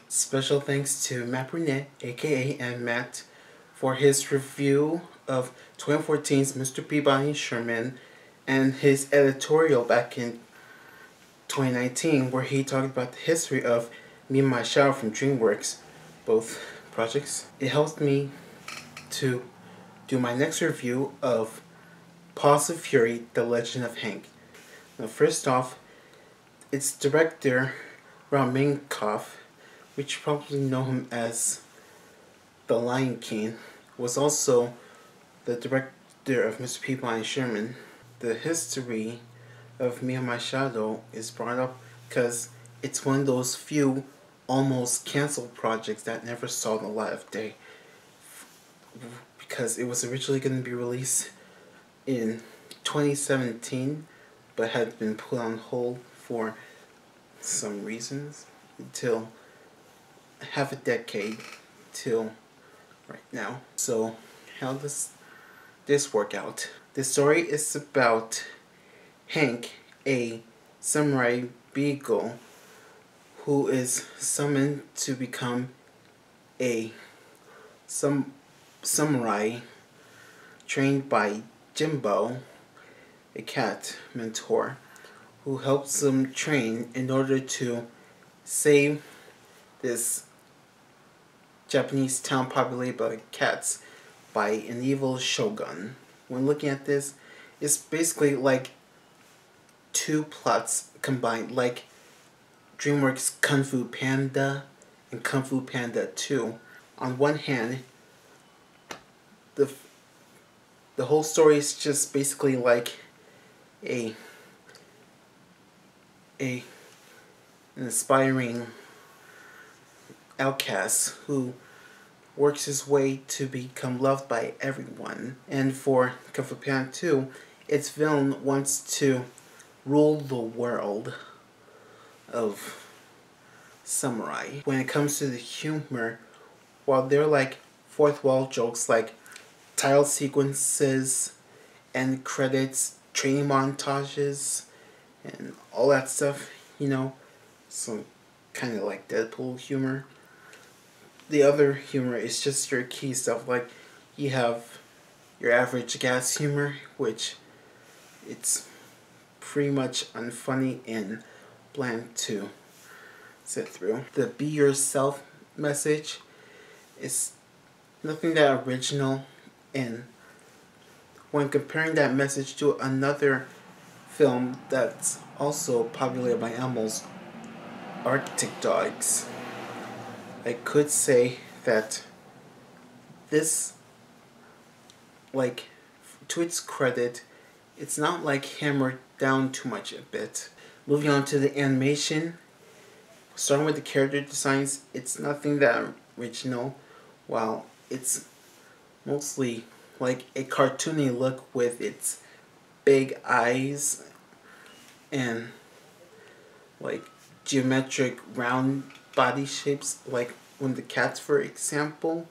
Special thanks to Matt Brunette, aka and Matt, for his review of 2014's Mr. Peabody Sherman and his editorial back in 2019 where he talked about the history of Me and My Shadow from DreamWorks, both projects. It helped me to do my next review of Paws of Fury, The Legend of Hank. Now first off, its director, Ron Minkoff, which you probably know him as The Lion King, was also the director of Mr. Peabody Sherman. The history of Me and My Shadow is brought up because it's one of those few almost canceled projects that never saw the light of day, because it was originally going to be released in 2017 but had been put on hold for some reasons until half a decade till right now. So how does this work out? The story is about Hank, a samurai beagle who is summoned to become a samurai trained by Jimbo, a cat mentor, who helps him train in order to save this Japanese town populated by cats by an evil shogun. When looking at this, it's basically like two plots combined, like DreamWorks Kung Fu Panda and Kung Fu Panda 2. On one hand, the whole story is just basically like an aspiring outcast who works his way to become loved by everyone. And for Kung Fu Panda 2, its villain wants to rule the world of samurai. When it comes to the humor, while they're like fourth wall jokes like title sequences, end credits, training montages, and all that stuff, some kind of like Deadpool humor. The other humor is just your key stuff, like you have your average gas humor, which it's pretty much unfunny and bland to sit through. The be yourself message is nothing that original, and when comparing that message to another film that's also populated by animals, Arctic Dogs, I could say that this, like, to its credit, it's not like hammered down too much a bit. Moving on to the animation, starting with the character designs, it's nothing that original, while it's mostly like a cartoony look with its big eyes and like geometric round body shapes, like when the cats, for example,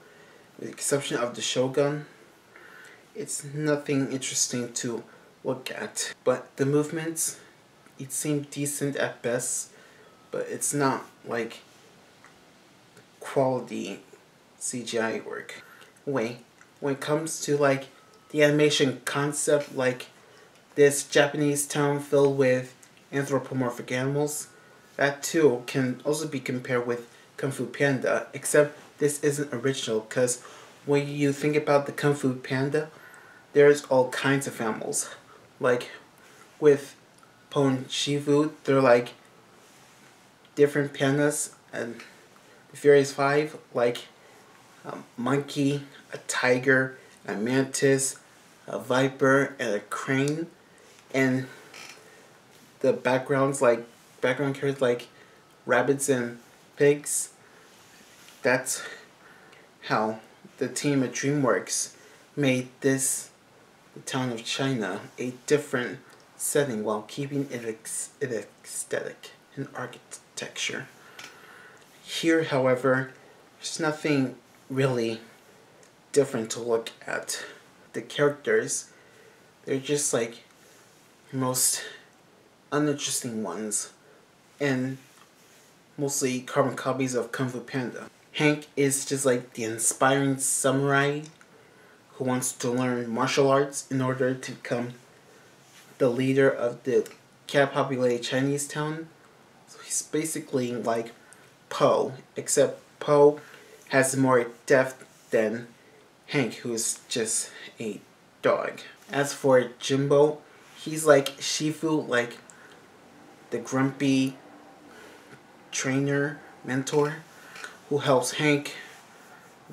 with the exception of the Shogun. It's nothing interesting to look at. But the movements, it seemed decent at best, but it's not like quality CGI work. When it comes to like the animation concept, like this Japanese town filled with anthropomorphic animals, that too can also be compared with Kung Fu Panda, except this isn't original, because when you think about the Kung Fu Panda, there's all kinds of animals. Like with Pon Shifu, they're like different pandas, and the Furious Five, like a monkey, a tiger, a mantis, a viper, and a crane, and the background characters like rabbits and pigs. That's how the team at DreamWorks made this, the town of China, a different setting while keeping its aesthetic and architecture. Here, however, there's nothing really different to look at. The characters, they're just like most uninteresting ones, and mostly carbon copies of Kung Fu Panda. Hank is just like the inspiring samurai who wants to learn martial arts in order to become the leader of the cat-populated Chinese town. So he's basically like Poe, except Poe has more depth than Hank, who is just a dog. As for Jimbo, he's like Shifu, like the grumpy trainer, mentor, who helps Hank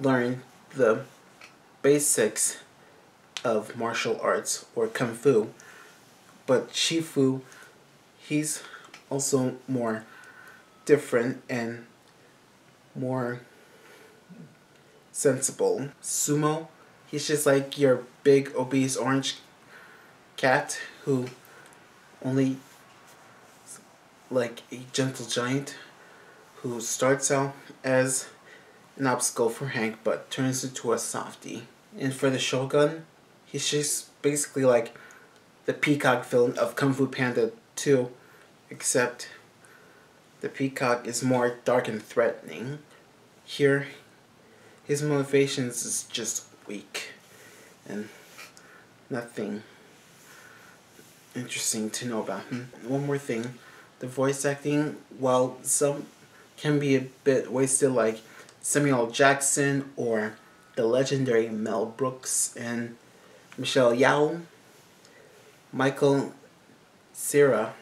learn the basics of martial arts or Kung Fu. But Shifu, he's also more different and more sensible. Sumo, he's just like your big obese orange cat who only like a gentle giant who starts out as an obstacle for Hank but turns into a softie. And for the Shogun, he's just basically like the peacock villain of Kung Fu Panda 2, except the peacock is more dark and threatening. Here, his motivations is just weak and nothing interesting to know about him. One more thing, the voice acting, while some can be a bit wasted, like Samuel Jackson or the legendary Mel Brooks and Michelle Yeoh, Michael Cera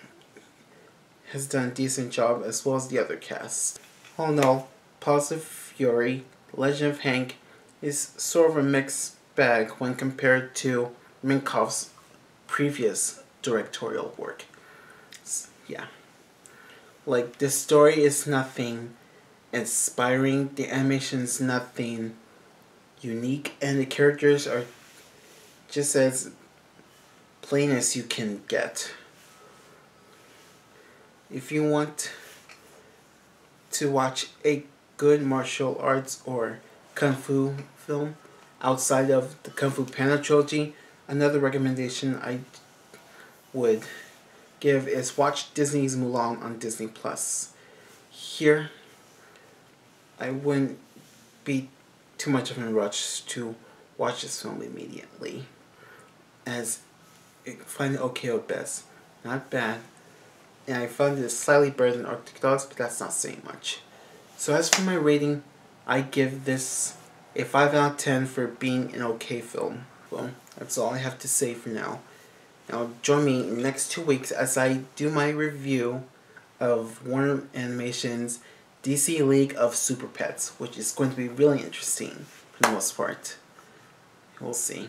has done a decent job, as well as the other cast. All in all, Paws of Fury, Legend of Hank is sort of a mixed bag when compared to Minkoff's previous directorial work. Yeah. Like, the story is nothing inspiring, the animation is nothing unique, and the characters are just as plain as you can get. If you want to watch a good martial arts or kung fu film outside of the Kung Fu Panda trilogy, another recommendation I would give is watch Disney's Mulan on Disney Plus. Here, I wouldn't be too much of a rush to watch this film immediately, as I find it okay at best, not bad, and I found it slightly better than Arctic Dogs, but that's not saying much. So as for my rating, I give this a 5 out of 10 for being an okay film. Well, that's all I have to say for now. Now join me in the next 2 weeks as I do my review of Warner Animation's DC League of Super Pets, which is going to be really interesting for the most part. We'll see.